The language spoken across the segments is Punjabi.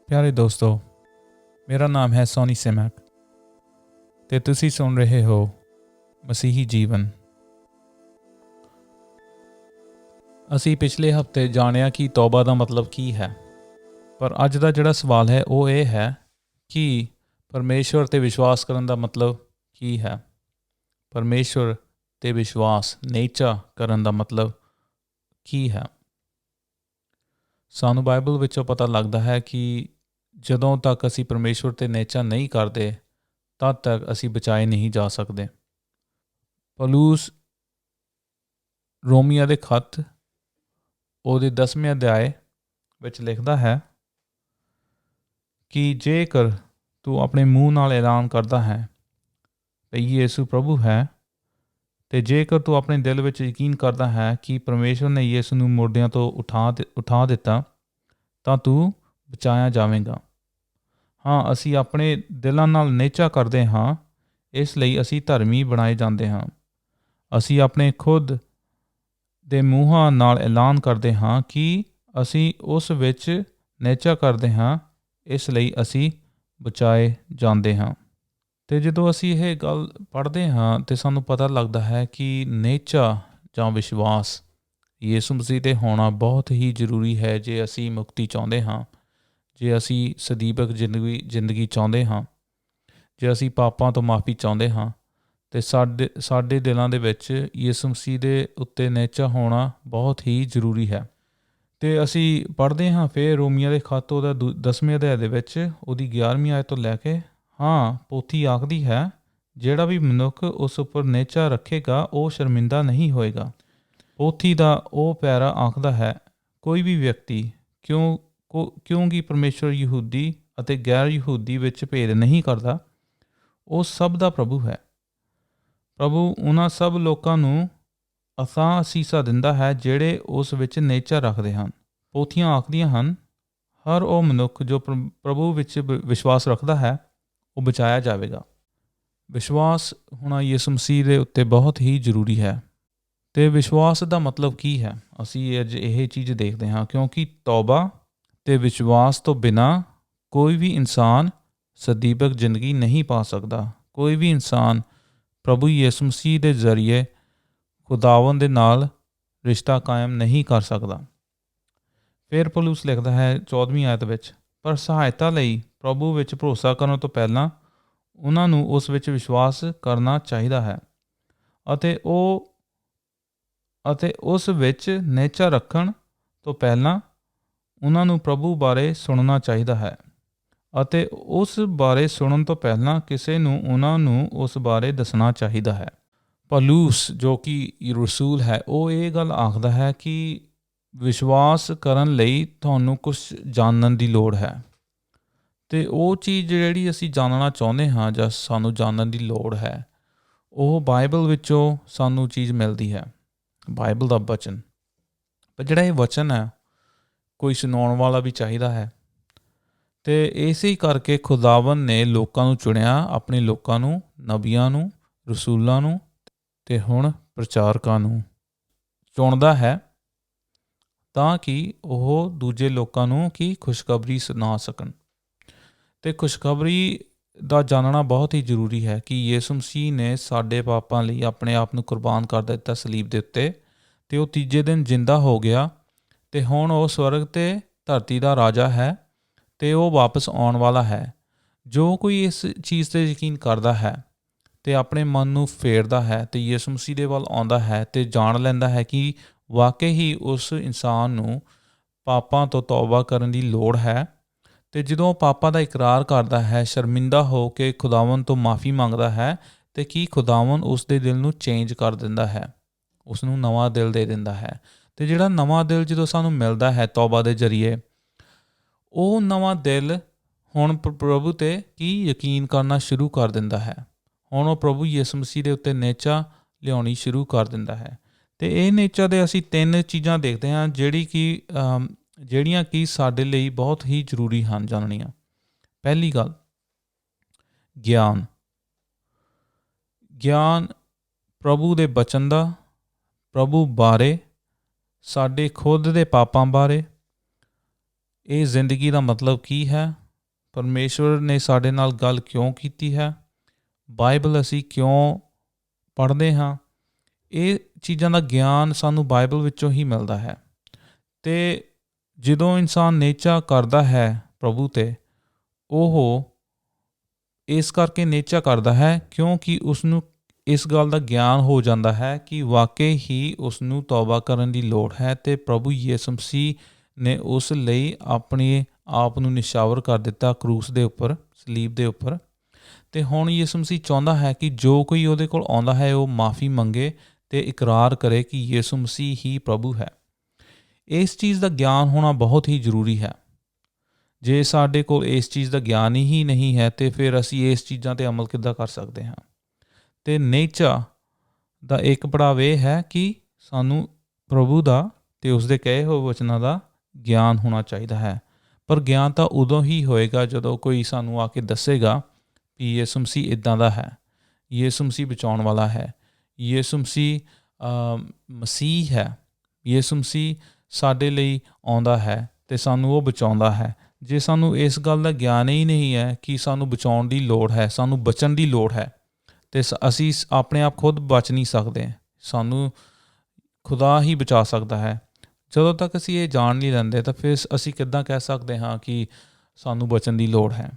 ਪਿਆਰੇ ਦੋਸਤੋ, ਮੇਰਾ ਨਾਮ ਹੈ ਸੋਨੀ ਸਿਮਕ ਤੇ ਤੁਸੀਂ ਸੁਣ ਰਹੇ ਹੋ ਮਸੀਹੀ ਜੀਵਨ। ਅਸੀਂ ਪਿਛਲੇ ਹਫ਼ਤੇ ਜਾਣਿਆ ਕਿ ਤੌਬਾ ਦਾ ਮਤਲਬ ਕੀ ਹੈ, ਪਰ ਅੱਜ ਦਾ ਜਿਹੜਾ ਸਵਾਲ ਹੈ ਉਹ ਇਹ ਹੈ ਕਿ ਪਰਮੇਸ਼ਵਰ 'ਤੇ ਵਿਸ਼ਵਾਸ ਕਰਨ ਦਾ ਮਤਲਬ ਕੀ ਹੈ। ਪਰਮੇਸ਼ਵਰ 'ਤੇ ਵਿਸ਼ਵਾਸ ਨੇਚਾ ਕਰਨ ਦਾ ਮਤਲਬ ਕੀ ਹੈ। ਸਾਨੂੰ ਬਾਈਬਲ ਵਿੱਚੋਂ ਪਤਾ ਲੱਗਦਾ ਹੈ ਕਿ ਜਦੋਂ ਤੱਕ ਅਸੀਂ ਪਰਮੇਸ਼ਵਰ 'ਤੇ ਨੇਚਾ ਨਹੀਂ ਕਰਦੇ ਤਦ ਤੱਕ ਅਸੀਂ ਬਚਾਏ ਨਹੀਂ ਜਾ ਸਕਦੇ। ਪੌਲੁਸ ਰੋਮੀਆਂ ਦੇ ਖੱਤ ਉਹਦੇ 10ਵੇਂ ਅਧਿਆਏ ਵਿੱਚ ਲਿਖਦਾ ਹੈ ਕਿ ਜੇਕਰ ਤੂੰ ਆਪਣੇ ਮੂੰਹ ਨਾਲ ਐਲਾਨ ਕਰਦਾ ਹੈ ਕਿ ਯਿਸੂ ਪ੍ਰਭੂ ਹੈ, ਅਤੇ ਜੇਕਰ ਤੂੰ ਆਪਣੇ ਦਿਲ ਵਿੱਚ ਯਕੀਨ ਕਰਦਾ ਹੈ ਕਿ ਪਰਮੇਸ਼ਵਰ ਨੇ ਯਿਸੂ ਨੂੰ ਮੁਰਦਿਆਂ ਤੋਂ ਉਠਾ ਦਿੱਤਾ ਤਾਂ ਤੂੰ ਬਚਾਇਆ ਜਾਵੇਗਾ। ਹਾਂ, ਅਸੀਂ ਆਪਣੇ ਦਿਲਾਂ ਨਾਲ ਨੇਚਾ ਕਰਦੇ ਹਾਂ, ਇਸ ਲਈ ਅਸੀਂ ਧਰਮੀ ਬਣਾਏ ਜਾਂਦੇ ਹਾਂ। ਅਸੀਂ ਆਪਣੇ ਖੁਦ ਦੇ ਮੂੰਹਾਂ ਨਾਲ ਐਲਾਨ ਕਰਦੇ ਹਾਂ ਕਿ ਅਸੀਂ ਉਸ ਵਿੱਚ ਨੇਚਾ ਕਰਦੇ ਹਾਂ, ਇਸ ਲਈ ਅਸੀਂ ਬਚਾਏ ਜਾਂਦੇ ਹਾਂ। ਅਤੇ ਜਦੋਂ ਅਸੀਂ ਇਹ ਗੱਲ ਪੜ੍ਹਦੇ ਹਾਂ ਤਾਂ ਸਾਨੂੰ ਪਤਾ ਲੱਗਦਾ ਹੈ ਕਿ ਨੇਚਾ ਜਾਂ ਵਿਸ਼ਵਾਸ ਯਿਸੂ ਮਸੀਹ 'ਤੇ ਹੋਣਾ ਬਹੁਤ ਹੀ ਜ਼ਰੂਰੀ ਹੈ ਜੇ ਅਸੀਂ ਮੁਕਤੀ ਚਾਹੁੰਦੇ ਹਾਂ, ਜੇ ਅਸੀਂ ਸਦੀਵਕ ਜ਼ਿੰਦਗੀ ਚਾਹੁੰਦੇ ਹਾਂ, ਜੇ ਅਸੀਂ ਪਾਪਾਂ ਤੋਂ ਮਾਫ਼ੀ ਚਾਹੁੰਦੇ ਹਾਂ, ਅਤੇ ਸਾਡੇ ਦਿਲਾਂ ਦੇ ਵਿੱਚ ਯਿਸੂ ਮਸੀਹ ਦੇ ਉੱਤੇ ਨੇਚਾ ਹੋਣਾ ਬਹੁਤ ਹੀ ਜ਼ਰੂਰੀ ਹੈ। ਅਤੇ ਅਸੀਂ ਪੜ੍ਹਦੇ ਹਾਂ ਫਿਰ ਰੋਮੀਆਂ ਦੇ ਖੱਤ ਉਹਦਾ 10ਵੇਂ ਅਧਿਆਏ ਦੇ ਵਿੱਚ ਉਹਦੀ 11ਵੀਂ ਆਇਤ ਤੋਂ ਲੈ ਕੇ, ਹਾਂ, ਪੋਥੀ ਆਖਦੀ ਹੈ ਜਿਹੜਾ ਵੀ ਮਨੁੱਖ ਉਸ ਉੱਪਰ ਨੇਚਾ ਰੱਖੇਗਾ ਉਹ ਸ਼ਰਮਿੰਦਾ ਨਹੀਂ ਹੋਏਗਾ। ਪੋਥੀ ਦਾ ਉਹ ਪੈਰਾ ਆਖਦਾ ਹੈ, ਕੋਈ ਵੀ ਵਿਅਕਤੀ ਕਿਉਂਕਿ ਪਰਮੇਸ਼ਵਰ ਯਹੂਦੀ ਅਤੇ ਗੈਰ ਯਹੂਦੀ ਵਿੱਚ ਭੇਦ ਨਹੀਂ ਕਰਦਾ, ਉਹ ਸਭ ਦਾ ਪ੍ਰਭੂ ਹੈ। ਪ੍ਰਭੂ ਉਹਨਾਂ ਸਭ ਲੋਕਾਂ ਨੂੰ ਅਥਾਹ ਅਸੀਸਾਂ ਦਿੰਦਾ ਹੈ ਜਿਹੜੇ ਉਸ ਵਿੱਚ ਨੇਚਾ ਰੱਖਦੇ ਹਨ। ਪੋਥੀਆਂ ਆਖਦੀਆਂ ਹਨ, ਹਰ ਉਹ ਮਨੁੱਖ ਜੋ ਪ੍ਰਭੂ ਵਿੱਚ ਵਿਸ਼ਵਾਸ ਰੱਖਦਾ ਹੈ ਉਹ ਬਚਾਇਆ ਜਾਵੇਗਾ। ਵਿਸ਼ਵਾਸ ਹੋਣਾ ਯਿਸੂ ਮਸੀਹ ਦੇ ਉੱਤੇ ਬਹੁਤ ਹੀ ਜ਼ਰੂਰੀ ਹੈ। ਅਤੇ ਵਿਸ਼ਵਾਸ ਦਾ ਮਤਲਬ ਕੀ ਹੈ, ਅਸੀਂ ਅੱਜ ਇਹ ਚੀਜ਼ ਦੇਖਦੇ ਹਾਂ, ਕਿਉਂਕਿ ਤੌਬਾ ਅਤੇ ਵਿਸ਼ਵਾਸ ਤੋਂ ਬਿਨਾਂ ਕੋਈ ਵੀ ਇਨਸਾਨ ਸਦੀਵਕ ਜ਼ਿੰਦਗੀ ਨਹੀਂ ਪਾ ਸਕਦਾ। ਕੋਈ ਵੀ ਇਨਸਾਨ ਪ੍ਰਭੂ ਯਿਸੂ ਮਸੀਹ ਦੇ ਜ਼ਰੀਏ ਖੁਦਾਵੰਦ ਦੇ ਨਾਲ ਰਿਸ਼ਤਾ ਕਾਇਮ ਨਹੀਂ ਕਰ ਸਕਦਾ। ਫਿਰ ਪੌਲੁਸ ਲਿਖਦਾ ਹੈ 14ਵੀਂ ਆਇਤ ਵਿੱਚ, ਪਰ ਸਹਾਇਤਾ ਲਈ ਪ੍ਰਭੂ ਵਿੱਚ ਭਰੋਸਾ ਕਰਨ ਤੋਂ ਪਹਿਲਾਂ ਉਹਨਾਂ ਨੂੰ ਉਸ ਵਿੱਚ ਵਿਸ਼ਵਾਸ ਕਰਨਾ ਚਾਹੀਦਾ ਹੈ ਅਤੇ ਉਸ ਵਿੱਚ ਨੇਚਾ ਰੱਖਣ ਤੋਂ ਪਹਿਲਾਂ ਉਹਨਾਂ ਨੂੰ ਪ੍ਰਭੂ ਬਾਰੇ ਸੁਣਨਾ ਚਾਹੀਦਾ ਹੈ ਅਤੇ ਉਸ ਬਾਰੇ ਸੁਣਨ ਤੋਂ ਪਹਿਲਾਂ ਕਿਸੇ ਨੂੰ ਉਹਨਾਂ ਨੂੰ ਉਸ ਬਾਰੇ ਦੱਸਣਾ ਚਾਹੀਦਾ ਹੈ। ਪੌਲੁਸ ਜੋ ਕਿ ਰਸੂਲ ਹੈ, ਉਹ ਇਹ ਗੱਲ ਆਖਦਾ ਹੈ ਕਿ ਵਿਸ਼ਵਾਸ ਕਰਨ ਲਈ ਤੁਹਾਨੂੰ ਕੁਛ ਜਾਣਨ ਦੀ ਲੋੜ ਹੈ, ਅਤੇ ਉਹ ਚੀਜ਼ ਜਿਹੜੀ ਅਸੀਂ ਜਾਣਨਾ ਚਾਹੁੰਦੇ ਹਾਂ ਜਾਂ ਸਾਨੂੰ ਜਾਣਨ ਦੀ ਲੋੜ ਹੈ, ਉਹ ਬਾਈਬਲ ਵਿੱਚੋਂ ਸਾਨੂੰ ਚੀਜ਼ ਮਿਲਦੀ ਹੈ, ਬਾਈਬਲ ਦਾ ਵਚਨ। ਪਰ ਜਿਹੜਾ ਇਹ ਵਚਨ ਹੈ ਕੋਈ ਸੁਣਾਉਣ ਵਾਲਾ ਵੀ ਚਾਹੀਦਾ ਹੈ, ਅਤੇ ਇਸੇ ਕਰਕੇ ਖੁਦਾਵੰਦ ਨੇ ਲੋਕਾਂ ਨੂੰ ਚੁਣਿਆ, ਆਪਣੇ ਲੋਕਾਂ ਨੂੰ, ਨਬੀਆਂ ਨੂੰ, ਰਸੂਲਾਂ ਨੂੰ ਅਤੇ ਹੁਣ ਪ੍ਰਚਾਰਕਾਂ ਨੂੰ ਚੁਣਦਾ ਹੈ ਤਾਂ ਕਿ ਉਹ ਦੂਜੇ ਲੋਕਾਂ ਨੂੰ ਖੁਸ਼ਖਬਰੀ ਸੁਣਾ ਸਕਣ। ਅਤੇ ਖੁਸ਼ਖਬਰੀ ਦਾ ਜਾਣਨਾ ਬਹੁਤ ਹੀ ਜ਼ਰੂਰੀ ਹੈ ਕਿ ਯਿਸੂ ਮਸੀਹ ਨੇ ਸਾਡੇ ਪਾਪਾਂ ਲਈ ਆਪਣੇ ਆਪ ਨੂੰ ਕੁਰਬਾਨ ਕਰ ਦਿੱਤਾ ਸਲੀਬ ਦੇ ਉੱਤੇ, ਅਤੇ ਉਹ ਤੀਜੇ ਦਿਨ ਜਿੰਦਾ ਹੋ ਗਿਆ, ਅਤੇ ਹੁਣ ਉਹ ਸਵਰਗ ਅਤੇ ਧਰਤੀ ਦਾ ਰਾਜਾ ਹੈ ਅਤੇ ਉਹ ਵਾਪਸ ਆਉਣ ਵਾਲਾ ਹੈ। ਜੋ ਕੋਈ ਇਸ ਚੀਜ਼ 'ਤੇ ਯਕੀਨ ਕਰਦਾ ਹੈ ਅਤੇ ਆਪਣੇ ਮਨ ਨੂੰ ਫੇਰਦਾ ਹੈ ਅਤੇ ਯਿਸੂ ਮਸੀਹ ਦੇ ਵੱਲ ਆਉਂਦਾ ਹੈ ਅਤੇ ਜਾਣ ਲੈਂਦਾ ਹੈ ਕਿ ਵਾਕਈ ਹੀ ਉਸ ਇਨਸਾਨ ਨੂੰ ਪਾਪਾਂ ਤੋਂ ਤੌਬਾ ਕਰਨ ਦੀ ਲੋੜ ਹੈ, ਅਤੇ ਜਦੋਂ ਉਹ ਪਾਪਾਂ ਦਾ ਇਕਰਾਰ ਕਰਦਾ ਹੈ, ਸ਼ਰਮਿੰਦਾ ਹੋ ਕੇ ਖੁਦਾਵੰਦ ਤੋਂ ਮਾफ़ੀ ਮੰਗਦਾ ਹੈ, ਅਤੇ ਕੀ ਖੁਦਾਵੰਦ ਉਸ ਦੇ ਦਿਲ ਨੂੰ ਚੇਂਜ ਕਰ ਦਿੰਦਾ ਹੈ, ਉਸ ਨੂੰ ਨਵਾਂ ਦਿਲ ਦੇ ਦਿੰਦਾ ਹੈ। ਅਤੇ ਜਿਹੜਾ ਨਵਾਂ ਦਿਲ ਜਦੋਂ ਸਾਨੂੰ ਮਿਲਦਾ ਹੈ ਤੌਬਾ ਦੇ ਜ਼ਰੀਏ, ਉਹ ਨਵਾਂ ਦਿਲ ਹੁਣ ਪ੍ਰਭੂ 'ਤੇ ਯਕੀਨ ਕਰਨਾ ਸ਼ੁਰੂ ਕਰ ਦਿੰਦਾ ਹੈ। ਹੁਣ ਉਹ ਪ੍ਰਭੂ ਯਿਸੂ ਮਸੀਹ ਦੇ ਉੱਤੇ ਨੇਚਾ ਲਿਆਉਣੀ ਸ਼ੁਰੂ ਕਰ ਦਿੰਦਾ ਹੈ। ਅਤੇ ਇਹ ਨੇਚਾ ਦੇ ਅਸੀਂ 3 ਚੀਜ਼ਾਂ ਦੇਖਦੇ ਹਾਂ ਜਿਹੜੀਆਂ ਕਿ ਸਾਡੇ ਲਈ ਬਹੁਤ ਹੀ ਜ਼ਰੂਰੀ ਹਨ ਜਾਣਨੀਆਂ। ਪਹਿਲੀ ਗੱਲ, ਗਿਆਨ ਪ੍ਰਭੂ ਦੇ ਬਚਨ ਦਾ, ਪ੍ਰਭੂ ਬਾਰੇ, ਸਾਡੇ ਖੁਦ ਦੇ ਪਾਪਾਂ ਬਾਰੇ, ਇਹ ਜ਼ਿੰਦਗੀ ਦਾ ਮਤਲਬ ਕੀ ਹੈ, ਪਰਮੇਸ਼ਵਰ ਨੇ ਸਾਡੇ ਨਾਲ ਗੱਲ ਕਿਉਂ ਕੀਤੀ ਹੈ, ਬਾਈਬਲ ਅਸੀਂ ਕਿਉਂ ਪੜ੍ਹਦੇ ਹਾਂ, ਇਹ ਚੀਜ਼ਾਂ ਦਾ ਗਿਆਨ ਸਾਨੂੰ ਬਾਈਬਲ ਵਿੱਚੋਂ ਹੀ ਮਿਲਦਾ ਹੈ। ਅਤੇ ਜਦੋਂ ਇਨਸਾਨ ਨੇਚਾ ਕਰਦਾ ਹੈ ਪ੍ਰਭੂ 'ਤੇ, ਉਹ ਇਸ ਕਰਕੇ ਨੇਚਾ ਕਰਦਾ ਹੈ ਕਿਉਂਕਿ ਉਸਨੂੰ ਇਸ ਗੱਲ ਦਾ ਗਿਆਨ ਹੋ ਜਾਂਦਾ ਹੈ ਕਿ ਵਾਕਈ ਹੀ ਉਸਨੂੰ ਤੌਬਾ ਕਰਨ ਦੀ ਲੋੜ ਹੈ ਅਤੇ ਪ੍ਰਭੂ ਯਿਸੂ ਮਸੀਹ ਨੇ ਉਸ ਲਈ ਆਪਣੇ ਆਪ ਨੂੰ ਨਿਸ਼ਾਵਰ ਕਰ ਦਿੱਤਾ ਕਰੂਸ ਦੇ ਉੱਪਰ, ਸਲੀਬ ਦੇ ਉੱਪਰ। ਅਤੇ ਹੁਣ ਯਿਸੂ ਮਸੀਹ ਚਾਹੁੰਦਾ ਹੈ ਕਿ ਜੋ ਕੋਈ ਉਹਦੇ ਕੋਲ ਆਉਂਦਾ ਹੈ ਉਹ ਮਾफ़ੀ ਮੰਗੇ ਅਤੇ ਇਕਰਾਰ ਕਰੇ ਕਿ ਯਿਸੂ ਮਸੀਹ ਹੀ ਪ੍ਰਭੂ ਹੈ। ਇਸ ਚੀਜ਼ ਦਾ ਗਿਆਨ ਹੋਣਾ ਬਹੁਤ ਹੀ ਜ਼ਰੂਰੀ ਹੈ। ਜੇ ਸਾਡੇ ਕੋਲ ਇਸ ਚੀਜ਼ ਦਾ ਗਿਆਨ ਹੀ ਨਹੀਂ ਹੈ ਅਤੇ ਫਿਰ ਅਸੀਂ ਇਸ ਚੀਜ਼ਾਂ 'ਤੇ ਅਮਲ ਕਿੱਦਾਂ ਕਰ ਸਕਦੇ ਹਾਂ। ਅਤੇ ਨੇਚਾ ਦਾ ਇੱਕ ਪੜਾਅ ਇਹ ਹੈ ਕਿ ਸਾਨੂੰ ਪ੍ਰਭੂ ਦਾ ਅਤੇ ਉਸਦੇ ਕਹੇ ਹੋਏ ਵਚਨਾਂ ਦਾ ਗਿਆਨ ਹੋਣਾ ਚਾਹੀਦਾ ਹੈ। ਪਰ ਗਿਆਨ ਤਾਂ ਉਦੋਂ ਹੀ ਹੋਏਗਾ ਜਦੋਂ ਕੋਈ ਸਾਨੂੰ ਆ ਕੇ ਦੱਸੇਗਾ ਕਿ ਯਿਸੂ ਮਸੀਹ ਇੱਦਾਂ ਦਾ ਹੈ, ਯਿਸੂ ਮਸੀਹ ਬਚਾਉਣ ਵਾਲਾ ਹੈ, ਯਿਸੂ ਮਸੀਹ ਮਸੀਹ ਹੈ, ਯਿਸੂ ਮਸੀਹ ਸਾਡੇ ਲਈ ਆਉਂਦਾ ਹੈ ਅਤੇ ਸਾਨੂੰ ਉਹ ਬਚਾਉਂਦਾ ਹੈ। ਜੇ ਸਾਨੂੰ ਇਸ ਗੱਲ ਦਾ ਗਿਆਨ ਹੀ ਨਹੀਂ ਹੈ ਕਿ ਸਾਨੂੰ ਬਚਾਉਣ ਦੀ ਲੋੜ ਹੈ, ਸਾਨੂੰ ਬਚਣ ਦੀ ਲੋੜ ਹੈ, ਅਤੇ ਅਸੀਂ ਆਪਣੇ ਆਪ ਖੁਦ ਬਚ ਨਹੀਂ ਸਕਦੇ, ਸਾਨੂੰ ਖੁਦਾ ਹੀ ਬਚਾ ਸਕਦਾ ਹੈ। ਜਦੋਂ ਤੱਕ ਅਸੀਂ ਇਹ ਜਾਣ ਨਹੀਂ ਲੈਂਦੇ ਤਾਂ ਫਿਰ ਅਸੀਂ ਕਿੱਦਾਂ ਕਹਿ ਸਕਦੇ ਹਾਂ ਕਿ ਸਾਨੂੰ ਬਚਣ ਦੀ ਲੋੜ ਹੈ।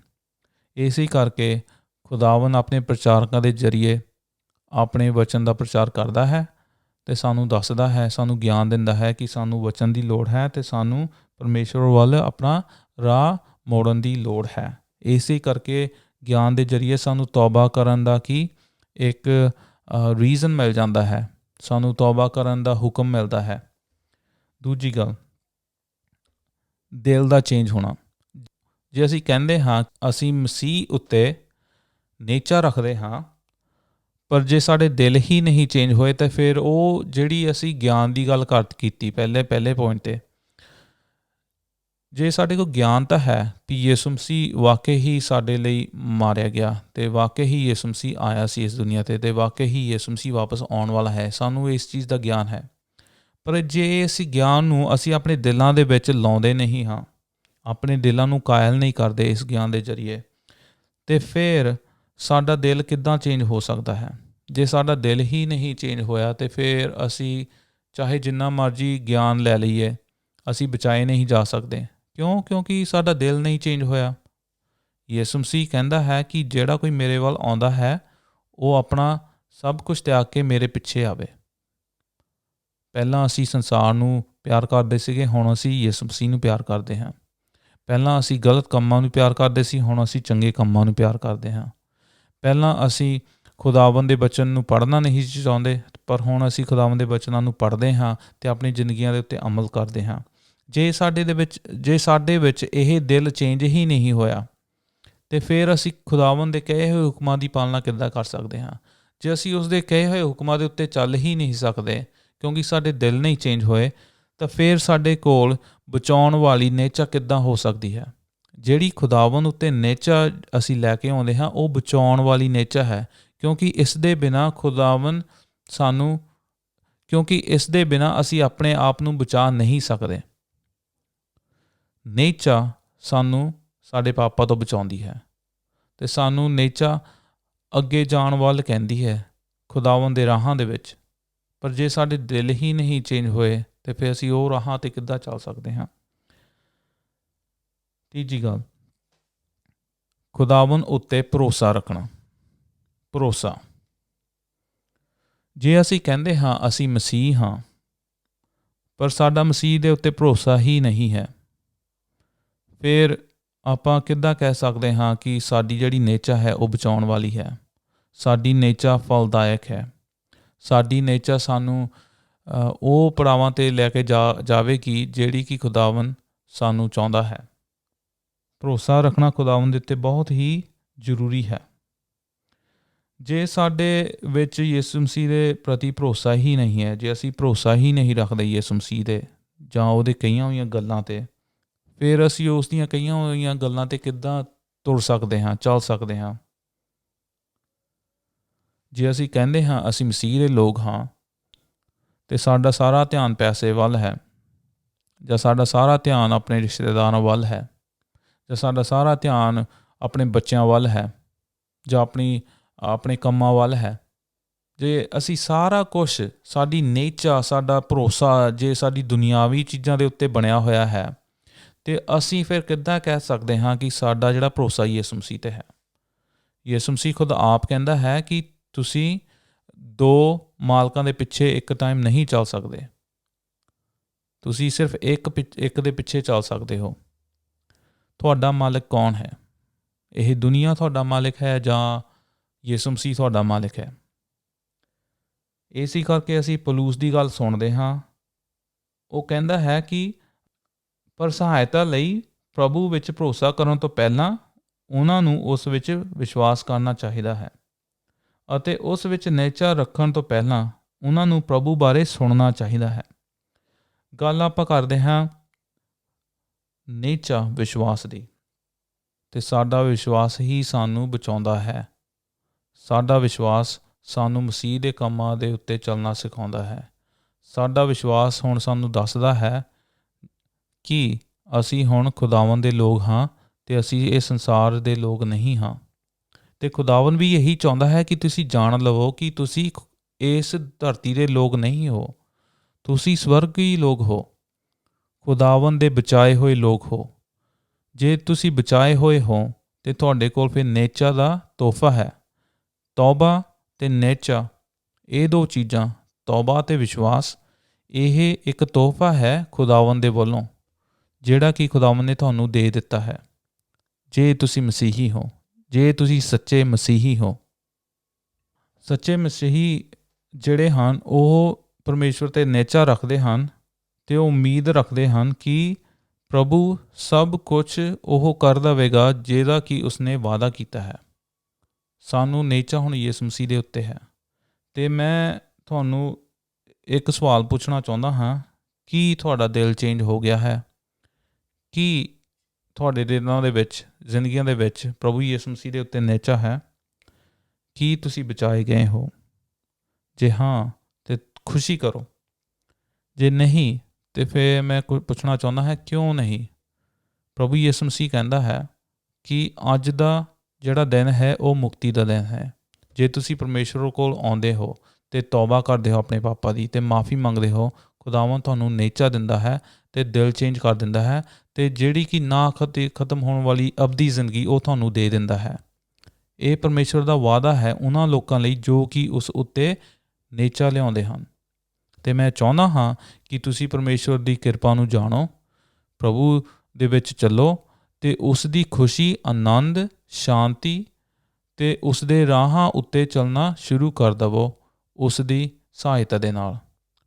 ਇਸੇ ਕਰਕੇ ਖੁਦਾਵੰਦ ਆਪਣੇ ਪ੍ਰਚਾਰਕਾਂ ਦੇ ਜ਼ਰੀਏ ਆਪਣੇ ਵਚਨ ਦਾ ਪ੍ਰਚਾਰ ਕਰਦਾ ਹੈ ਅਤੇ ਸਾਨੂੰ ਦੱਸਦਾ ਹੈ, ਸਾਨੂੰ ਗਿਆਨ ਦਿੰਦਾ ਹੈ ਕਿ ਸਾਨੂੰ ਬਚਣ ਦੀ ਲੋੜ ਹੈ ਅਤੇ ਸਾਨੂੰ ਪਰਮੇਸ਼ਵਰ ਵੱਲ ਆਪਣਾ ਰਾਹ ਮੋੜਨ ਦੀ ਲੋੜ ਹੈ। ਇਸੇ ਕਰਕੇ ਗਿਆਨ ਦੇ ਜ਼ਰੀਏ ਸਾਨੂੰ ਤੌਬਾ ਕਰਨ ਦਾ ਕੀ ਇੱਕ ਰੀਜ਼ਨ ਮਿਲ ਜਾਂਦਾ ਹੈ, ਸਾਨੂੰ ਤੌਬਾ ਕਰਨ ਦਾ ਹੁਕਮ ਮਿਲਦਾ ਹੈ। ਦੂਜੀ ਗੱਲ, ਦਿਲ ਦਾ ਚੇਂਜ ਹੋਣਾ। ਜੇ ਅਸੀਂ ਕਹਿੰਦੇ ਹਾਂ ਅਸੀਂ ਮਸੀਹ ਉੱਤੇ ਨੇਚਾ ਰੱਖਦੇ ਹਾਂ, ਪਰ ਜੇ ਸਾਡੇ ਦਿਲ ਹੀ ਨਹੀਂ ਚੇਂਜ ਹੋਏ ਤਾਂ ਫਿਰ ਉਹ ਜਿਹੜੀ ਅਸੀਂ ਗਿਆਨ ਦੀ ਗੱਲ ਕੀਤੀ ਪਹਿਲੇ ਪੁਆਇੰਟ 'ਤੇ, ਜੇ ਸਾਡੇ ਕੋਲ ਗਿਆਨ ਤਾਂ ਹੈ ਕਿ ਯਿਸੂ ਮਸੀਹ ਵਾਕਈ ਹੀ ਸਾਡੇ ਲਈ ਮਾਰਿਆ ਗਿਆ ਅਤੇ ਵਾਕਈ ਹੀ ਯਿਸੂ ਮਸੀਹ ਆਇਆ ਸੀ ਇਸ ਦੁਨੀਆ 'ਤੇ ਅਤੇ ਵਾਕਈ ਹੀ ਯਿਸੂ ਮਸੀਹ ਵਾਪਸ ਆਉਣ ਵਾਲਾ ਹੈ, ਸਾਨੂੰ ਇਸ ਚੀਜ਼ ਦਾ ਗਿਆਨ ਹੈ। ਪਰ ਜੇ ਅਸੀਂ ਗਿਆਨ ਨੂੰ ਅਸੀਂ ਆਪਣੇ ਦਿਲਾਂ ਦੇ ਵਿੱਚ ਲਾਉਂਦੇ ਨਹੀਂ ਹਾਂ, ਆਪਣੇ ਦਿਲਾਂ ਨੂੰ ਕਾਇਲ ਨਹੀਂ ਕਰਦੇ ਇਸ ਗਿਆਨ ਦੇ ਜ਼ਰੀਏ, ਅਤੇ ਫਿਰ ਸਾਡਾ ਦਿਲ ਕਿੱਦਾਂ ਚੇਂਜ ਹੋ ਸਕਦਾ ਹੈ। ਜੇ ਸਾਡਾ ਦਿਲ ਹੀ ਨਹੀਂ ਚੇਂਜ ਹੋਇਆ ਤਾਂ ਫਿਰ ਅਸੀਂ ਚਾਹੇ ਜਿੰਨਾ ਮਰਜ਼ੀ ਗਿਆਨ ਲੈ ਲਈਏ, ਅਸੀਂ ਬਚਾਏ ਨਹੀਂ ਜਾ ਸਕਦੇ। ਕਿਉਂ? ਕਿਉਂਕਿ ਸਾਡਾ ਦਿਲ ਨਹੀਂ ਚੇਂਜ ਹੋਇਆ। ਯਿਸੂ ਮਸੀਹ ਕਹਿੰਦਾ ਹੈ ਕਿ ਜਿਹੜਾ ਕੋਈ ਮੇਰੇ ਵੱਲ ਆਉਂਦਾ ਹੈ ਉਹ ਆਪਣਾ ਸਭ ਕੁਝ ਤਿਆਗ ਕੇ ਮੇਰੇ ਪਿੱਛੇ ਆਵੇ। ਪਹਿਲਾਂ ਅਸੀਂ ਸੰਸਾਰ ਨੂੰ ਪਿਆਰ ਕਰਦੇ ਸੀਗੇ, ਹੁਣ ਅਸੀਂ ਯਿਸੂ ਮਸੀਹ ਨੂੰ ਪਿਆਰ ਕਰਦੇ ਹਾਂ। ਪਹਿਲਾਂ ਅਸੀਂ ਗਲਤ ਕੰਮਾਂ ਨੂੰ ਪਿਆਰ ਕਰਦੇ ਸੀ, ਹੁਣ ਅਸੀਂ ਚੰਗੇ ਕੰਮਾਂ ਨੂੰ ਪਿਆਰ ਕਰਦੇ ਹਾਂ। ਪਹਿਲਾਂ ਅਸੀਂ ਖੁਦਾਵੰਦ ਦੇ ਬਚਨ ਨੂੰ ਪੜ੍ਹਨਾ ਨਹੀਂ ਸੀ ਚਾਹੁੰਦੇ, ਪਰ ਹੁਣ ਅਸੀਂ ਖੁਦਾਵੰਦ ਦੇ ਬਚਨਾਂ ਨੂੰ ਪੜ੍ਹਦੇ ਹਾਂ ਅਤੇ ਆਪਣੀ ਜ਼ਿੰਦਗੀਆਂ ਦੇ ਉੱਤੇ ਅਮਲ ਕਰਦੇ ਹਾਂ। ਜੇ ਸਾਡੇ ਵਿੱਚ ਇਹ ਦਿਲ ਚੇਂਜ ਹੀ ਨਹੀਂ ਹੋਇਆ ਅਤੇ ਫਿਰ ਅਸੀਂ ਖੁਦਾਵੰਦ ਦੇ ਕਹੇ ਹੋਏ ਹੁਕਮਾਂ ਦੀ ਪਾਲਣਾ ਕਿੱਦਾਂ ਕਰ ਸਕਦੇ ਹਾਂ। ਜੇ ਅਸੀਂ ਉਸ ਦੇ ਕਹੇ ਹੋਏ ਹੁਕਮਾਂ ਦੇ ਉੱਤੇ ਚੱਲ ਹੀ ਨਹੀਂ ਸਕਦੇ ਕਿਉਂਕਿ ਸਾਡੇ ਦਿਲ ਨਹੀਂ ਚੇਂਜ ਹੋਏ, ਤਾਂ ਫਿਰ ਸਾਡੇ ਕੋਲ ਬਚਾਉਣ ਵਾਲੀ ਨੇਚਾ ਕਿੱਦਾਂ ਹੋ ਸਕਦੀ ਹੈ। ਜਿਹੜੀ ਖੁਦਾਵੰਦ ਉੱਤੇ ਨੇਚਾ ਅਸੀਂ ਲੈ ਕੇ ਆਉਂਦੇ ਹਾਂ ਉਹ ਬਚਾਉਣ ਵਾਲੀ ਨੇਚਾ ਹੈ, ਕਿਉਂਕਿ ਇਸ ਦੇ ਬਿਨਾਂ ਅਸੀਂ ਆਪਣੇ ਆਪ ਨੂੰ ਬਚਾ ਨਹੀਂ ਸਕਦੇ। ਨੇਚਾ ਸਾਨੂੰ ਸਾਡੇ ਪਾਪਾਂ ਤੋਂ ਬਚਾਉਂਦੀ ਹੈ ਅਤੇ ਸਾਨੂੰ ਨੇਚਾ ਅੱਗੇ ਜਾਣ ਵੱਲ ਕਹਿੰਦੀ ਹੈ ਖੁਦਾਵੰਦ ਦੇ ਰਾਹਾਂ ਦੇ ਵਿੱਚ। ਪਰ ਜੇ ਸਾਡੇ ਦਿਲ ਹੀ ਨਹੀਂ ਚੇਂਜ ਹੋਏ ਤਾਂ ਫਿਰ ਅਸੀਂ ਉਹ ਰਾਹਾਂ 'ਤੇ ਕਿੱਦਾਂ ਚੱਲ ਸਕਦੇ ਹਾਂ। ਤੀਜੀ ਗੱਲ, ਖੁਦਾਵੰਦ ਉੱਤੇ ਭਰੋਸਾ ਰੱਖਣਾ। ਭਰੋਸਾ, ਜੇ ਅਸੀਂ ਕਹਿੰਦੇ ਹਾਂ ਅਸੀਂ ਮਸੀਹ ਹਾਂ ਪਰ ਸਾਡਾ ਮਸੀਹ ਦੇ ਉੱਤੇ ਭਰੋਸਾ ਹੀ ਨਹੀਂ ਹੈ, ਫਿਰ ਆਪਾਂ ਕਿੱਦਾਂ ਕਹਿ ਸਕਦੇ ਹਾਂ ਕਿ ਸਾਡੀ ਜਿਹੜੀ ਨੇਚਾ ਹੈ ਉਹ ਬਚਾਉਣ ਵਾਲੀ ਹੈ, ਸਾਡੀ ਨੇਚਾ ਫਲਦਾਇਕ ਹੈ, ਸਾਡੀ ਨੇਚਾ ਸਾਨੂੰ ਉਹ ਪੜਾਵਾਂ 'ਤੇ ਲੈ ਕੇ ਜਾਵੇਗੀ ਜਿਹੜੀ ਕਿ ਖੁਦਾਵੰਦ ਸਾਨੂੰ ਚਾਹੁੰਦਾ ਹੈ। ਭਰੋਸਾ ਰੱਖਣਾ ਖੁਦਾਵੰਦ ਦੇ ਉੱਤੇ ਬਹੁਤ ਹੀ ਜ਼ਰੂਰੀ ਹੈ। ਜੇ ਸਾਡੇ ਵਿੱਚ ਯਿਸੂ ਮਸੀਹ ਦੇ ਪ੍ਰਤੀ ਭਰੋਸਾ ਹੀ ਨਹੀਂ ਹੈ, ਜੇ ਅਸੀਂ ਭਰੋਸਾ ਹੀ ਨਹੀਂ ਰੱਖਦੇ ਯਿਸੂ ਮਸੀਹ ਦੇ ਜਾਂ ਉਹਦੇ ਕਹੀਆਂ ਹੋਈਆਂ ਗੱਲਾਂ 'ਤੇ, ਫਿਰ ਅਸੀਂ ਉਸ ਦੀਆਂ ਕਹੀਆਂ ਹੋਈਆਂ ਗੱਲਾਂ 'ਤੇ ਕਿੱਦਾਂ ਤੁਰ ਸਕਦੇ ਹਾਂ, ਚੱਲ ਸਕਦੇ ਹਾਂ। ਜੇ ਅਸੀਂ ਕਹਿੰਦੇ ਹਾਂ ਅਸੀਂ ਮਸੀਹ ਦੇ ਲੋਕ ਹਾਂ ਅਤੇ ਸਾਡਾ ਸਾਰਾ ਧਿਆਨ ਪੈਸੇ ਵੱਲ ਹੈ, ਜਾਂ ਸਾਡਾ ਸਾਰਾ ਧਿਆਨ ਆਪਣੇ ਰਿਸ਼ਤੇਦਾਰਾਂ ਵੱਲ ਹੈ, ਜਾਂ ਸਾਡਾ ਸਾਰਾ ਧਿਆਨ ਆਪਣੇ ਬੱਚਿਆਂ ਵੱਲ ਹੈ, ਜਾਂ ਆਪਣੇ ਕੰਮਾਂ ਵੱਲ ਹੈ, ਜੇ ਅਸੀਂ ਸਾਰਾ ਕੁਛ, ਸਾਡੀ ਨੇਚਰ, ਸਾਡਾ ਭਰੋਸਾ ਜੇ ਸਾਡੀ ਦੁਨਿਆਵੀ ਚੀਜ਼ਾਂ ਦੇ ਉੱਤੇ ਬਣਿਆ ਹੋਇਆ ਹੈ, ਅਤੇ ਅਸੀਂ ਫਿਰ ਕਿੱਦਾਂ ਕਹਿ ਸਕਦੇ ਹਾਂ ਕਿ ਸਾਡਾ ਜਿਹੜਾ ਭਰੋਸਾ ਯਿਸੂ ਮਸੀਹ 'ਤੇ ਹੈ। ਯਿਸੂ ਮਸੀਹ ਖੁਦ ਆਪ ਕਹਿੰਦਾ ਹੈ ਕਿ ਤੁਸੀਂ 2 ਮਾਲਕਾਂ ਦੇ ਪਿੱਛੇ ਇੱਕ ਟਾਈਮ ਨਹੀਂ ਚੱਲ ਸਕਦੇ, ਤੁਸੀਂ ਸਿਰਫ ਇੱਕ ਦੇ ਪਿੱਛੇ ਚੱਲ ਸਕਦੇ ਹੋ। ਤੁਹਾਡਾ ਮਾਲਕ ਕੌਣ ਹੈ? ਇਹ ਦੁਨੀਆ ਤੁਹਾਡਾ ਮਾਲਕ ਹੈ ਜਾਂ ਯਿਸੂ ਮਸੀਹ ਤੁਹਾਡਾ ਮਾਲਕ ਹੈ? ਇਸੇ ਕਰਕੇ ਅਸੀਂ ਪੌਲੁਸ ਦੀ ਗੱਲ ਸੁਣਦੇ ਹਾਂ। ਉਹ ਕਹਿੰਦਾ ਹੈ ਕਿ ਪਰ ਸਹਾਇਤਾ ਲਈ ਪ੍ਰਭੂ ਵਿੱਚ ਭਰੋਸਾ ਕਰਨ ਤੋਂ ਪਹਿਲਾਂ ਉਹਨਾਂ ਨੂੰ ਉਸ ਵਿੱਚ ਵਿਸ਼ਵਾਸ ਕਰਨਾ ਚਾਹੀਦਾ ਹੈ, ਅਤੇ ਉਸ ਵਿੱਚ ਨਿਸ਼ਚਾ ਰੱਖਣ ਤੋਂ ਪਹਿਲਾਂ ਉਹਨਾਂ ਨੂੰ ਪ੍ਰਭੂ ਬਾਰੇ ਸੁਣਨਾ ਚਾਹੀਦਾ ਹੈ। ਗੱਲ ਆਪਾਂ ਕਰਦੇ ਹਾਂ ਨਿਸ਼ਚਾ ਵਿਸ਼ਵਾਸ ਦੀ, ਅਤੇ ਸਾਡਾ ਵਿਸ਼ਵਾਸ ਹੀ ਸਾਨੂੰ ਬਚਾਉਂਦਾ ਹੈ। ਸਾਡਾ ਵਿਸ਼ਵਾਸ ਸਾਨੂੰ ਮਸੀਹ ਦੇ ਕੰਮਾਂ ਦੇ ਉੱਤੇ ਚੱਲਣਾ ਸਿਖਾਉਂਦਾ ਹੈ। ਸਾਡਾ ਵਿਸ਼ਵਾਸ ਹੁਣ ਸਾਨੂੰ ਦੱਸਦਾ ਹੈ ਕਿ ਅਸੀਂ ਹੁਣ ਖੁਦਾਵੰਦ ਦੇ ਲੋਕ ਹਾਂ, ਅਤੇ ਅਸੀਂ ਇਹ ਸੰਸਾਰ ਦੇ ਲੋਕ ਨਹੀਂ ਹਾਂ। ਅਤੇ ਖੁਦਾਵੰਦ ਵੀ ਇਹੀ ਚਾਹੁੰਦਾ ਹੈ ਕਿ ਤੁਸੀਂ ਜਾਣ ਲਵੋ ਕਿ ਤੁਸੀਂ ਇਸ ਧਰਤੀ ਦੇ ਲੋਕ ਨਹੀਂ ਹੋ, ਤੁਸੀਂ ਸਵਰਗੀ ਲੋਕ ਹੋ, ਖੁਦਾਵੰਦ ਦੇ ਬਚਾਏ ਹੋਏ ਲੋਕ ਹੋ। ਜੇ ਤੁਸੀਂ ਬਚਾਏ ਹੋਏ ਹੋ ਅਤੇ ਤੁਹਾਡੇ ਕੋਲ ਫਿਰ ਨੇਚਾ ਦਾ ਤੋਹਫਾ ਹੈ। ਤੌਬਾ ਅਤੇ ਨੇਚਾ, ਇਹ 2 ਚੀਜ਼ਾਂ, ਤੌਬਾ ਅਤੇ ਵਿਸ਼ਵਾਸ, ਇਹ ਇੱਕ ਤੋਹਫਾ ਹੈ ਖੁਦਾਵੰਦ ਦੇ ਵੱਲੋਂ, ਜਿਹੜਾ ਕਿ ਖੁਦਾਵੰਦ ਨੇ ਤੁਹਾਨੂੰ ਦੇ ਦਿੱਤਾ ਹੈ। ਜੇ ਤੁਸੀਂ ਮਸੀਹੀ ਹੋ, ਜੇ ਤੁਸੀਂ ਸੱਚੇ ਮਸੀਹੀ ਹੋ। ਸੱਚੇ ਮਸੀਹੀ ਜਿਹੜੇ ਹਨ ਉਹ ਪਰਮੇਸ਼ਵਰ 'ਤੇ ਨੇਚਾ ਰੱਖਦੇ ਹਨ, ਅਤੇ ਉਹ ਉਮੀਦ ਰੱਖਦੇ ਹਨ ਕਿ ਪ੍ਰਭੂ ਸਭ ਕੁਛ ਉਹ ਕਰ ਦੇਵੇਗਾ ਜਿਹਦਾ ਕਿ ਉਸਨੇ ਵਾਅਦਾ ਕੀਤਾ ਹੈ। ਸਾਨੂੰ ਨੇਚਾ ਹੁਣ ਯਿਸੂ ਮਸੀਹ ਦੇ ਉੱਤੇ ਹੈ। ਅਤੇ ਮੈਂ ਤੁਹਾਨੂੰ ਇੱਕ ਸਵਾਲ ਪੁੱਛਣਾ ਚਾਹੁੰਦਾ ਹਾਂ, ਕੀ ਤੁਹਾਡਾ ਦਿਲ ਚੇਂਜ ਹੋ ਗਿਆ ਹੈ? ਕੀ ਤੁਹਾਡੇ ਦਿਲਾਂ ਦੇ ਵਿੱਚ, ਜ਼ਿੰਦਗੀਆਂ ਦੇ ਵਿੱਚ ਪ੍ਰਭੂ ਯਿਸੂ ਮਸੀਹ ਦੇ ਉੱਤੇ ਨੇਚਾ ਹੈ? ਕੀ ਤੁਸੀਂ ਬਚਾਏ ਗਏ ਹੋ? ਜੇ ਹਾਂ ਤਾਂ ਖੁਸ਼ੀ ਕਰੋ, ਜੇ ਨਹੀਂ ਤਾਂ ਫਿਰ ਮੈਂ ਪੁੱਛਣਾ ਚਾਹੁੰਦਾ ਹਾਂ ਕਿਉਂ ਨਹੀਂ? ਪ੍ਰਭੂ ਯਿਸੂ ਮਸੀਹ ਕਹਿੰਦਾ ਹੈ ਕਿ ਅੱਜ ਦਾ ਜਿਹੜਾ ਦਿਨ ਹੈ ਉਹ ਮੁਕਤੀ ਦਾ ਦਿਨ ਹੈ। ਜੇ ਤੁਸੀਂ ਪਰਮੇਸ਼ਵਰ ਕੋਲ ਆਉਂਦੇ ਹੋ ਅਤੇ ਤੌਬਾ ਕਰਦੇ ਹੋ ਆਪਣੇ ਪਾਪਾਂ ਦੀ, ਅਤੇ ਮਾफ़ੀ ਮੰਗਦੇ ਹੋ, ਖੁਦਾਵੰਦ ਤੁਹਾਨੂੰ ਨੇਚਾ ਦਿੰਦਾ ਹੈ ਅਤੇ ਦਿਲ ਚੇਂਜ ਕਰ ਦਿੰਦਾ ਹੈ, ਅਤੇ ਜਿਹੜੀ ਕਿ ਨਾ ਖਤਮ ਹੋਣ ਵਾਲੀ ਅਬਦੀ ਜ਼ਿੰਦਗੀ ਉਹ ਤੁਹਾਨੂੰ ਦੇ ਦਿੰਦਾ ਹੈ। ਇਹ ਪਰਮੇਸ਼ਵਰ ਦਾ ਵਾਅਦਾ ਹੈ ਉਹਨਾਂ ਲੋਕਾਂ ਲਈ ਜੋ ਕਿ ਉਸ ਉੱਤੇ ਨੇਚਾ ਲਿਆਉਂਦੇ ਹਨ। ਅਤੇ ਮੈਂ ਚਾਹੁੰਦਾ ਹਾਂ ਕਿ ਤੁਸੀਂ ਪਰਮੇਸ਼ਵਰ ਦੀ ਕਿਰਪਾ ਨੂੰ ਜਾਣੋ, ਪ੍ਰਭੂ ਦੇ ਵਿੱਚ ਚੱਲੋ, ਅਤੇ ਉਸ ਦੀ ਖੁਸ਼ੀ, ਆਨੰਦ, ਸ਼ਾਂਤੀ ਅਤੇ ਉਸ ਦੇ ਰਾਹਾਂ ਉੱਤੇ ਚੱਲਣਾ ਸ਼ੁਰੂ ਕਰ ਦੇਵੋ ਉਸ ਦੀ ਸਹਾਇਤਾ ਦੇ ਨਾਲ।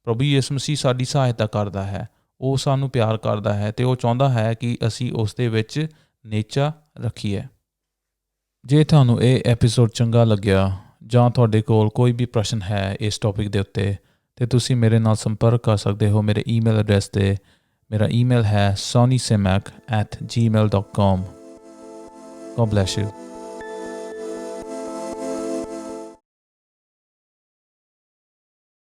ਪ੍ਰਭੂ ਯਿਸੂ ਮਸੀਹ ਸਾਡੀ ਸਹਾਇਤਾ ਕਰਦਾ ਹੈ, ਉਹ ਸਾਨੂੰ ਪਿਆਰ ਕਰਦਾ ਹੈ, ਅਤੇ ਉਹ ਚਾਹੁੰਦਾ ਹੈ ਕਿ ਅਸੀਂ ਉਸ ਦੇ ਵਿੱਚ ਨੇਚਾ ਰੱਖੀਏ। ਜੇ ਤੁਹਾਨੂੰ ਇਹ ਐਪੀਸੋਡ ਚੰਗਾ ਲੱਗਿਆ ਜਾਂ ਤੁਹਾਡੇ ਕੋਲ ਕੋਈ ਵੀ ਪ੍ਰਸ਼ਨ ਹੈ ਇਸ ਟੌਪਿਕ ਦੇ ਉੱਤੇ, ਅਤੇ ਤੁਸੀਂ ਮੇਰੇ ਨਾਲ ਸੰਪਰਕ ਕਰ ਸਕਦੇ ਹੋ ਮੇਰੇ ਈਮੇਲ ਐਡਰੈਸ 'ਤੇ। ਮੇਰਾ ਈਮੇਲ ਹੈ sonnysimak@gmail.com। God bless you.